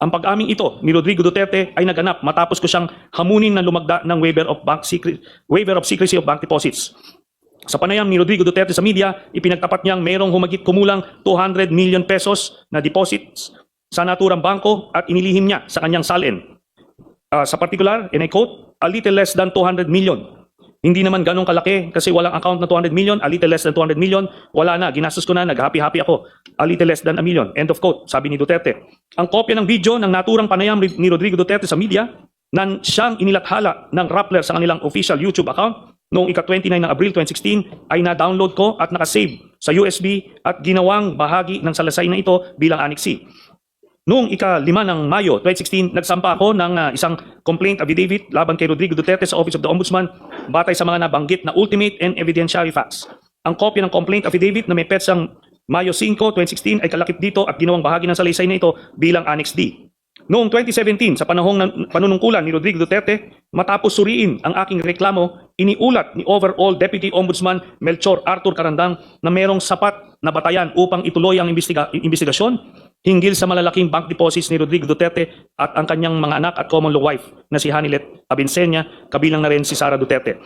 Ang pag-aming ito ni Rodrigo Duterte ay naganap matapos ko siyang hamunin na lumagda ng waiver of secrecy of bank deposits. Sa panayam ni Rodrigo Duterte sa media, ipinagtapat niyang mayroong humigit kumulang 200 million pesos na deposits sa naturang bangko at inilihim niya sa kanyang salin. Sa particular, and I quote, a little less than 200 million. Hindi naman ganong kalaki kasi walang account na 200 million, a little less than 200 million, wala na, ginastos ko na, nag-happy-happy ako. A little less than a million. End of quote, sabi ni Duterte. Ang kopya ng video ng naturang panayam ni Rodrigo Duterte sa media na siyang inilathala ng Rappler sa kanilang official YouTube account noong ika-29 ng Abril 2016 ay na-download ko at nakasave sa USB at ginawang bahagi ng salaysay na ito bilang Annex C. Noong ika-5 ng Mayo 2016, nagsampa ako ng isang complaint affidavit laban kay Rodrigo Duterte sa Office of the Ombudsman batay sa mga nabanggit na ultimate and evidentiary facts. Ang kopya ng complaint affidavit na may petsang Mayo 5, 2016 ay kalakip dito at ginawang bahagi ng salaysay na ito bilang Annex D. Noong 2017, sa panahong ng panunungkulan ni Rodrigo Duterte, matapos suriin ang aking reklamo, iniulat ni Overall Deputy Ombudsman Melchor Arthur Carandang na mayroong sapat na batayan upang ituloy ang investigasyon hinggil sa malalaking bank deposits ni Rodrigo Duterte at ang kanyang mga anak at common law wife na si Hanilet Abincenia, kabilang na rin si Sara Duterte.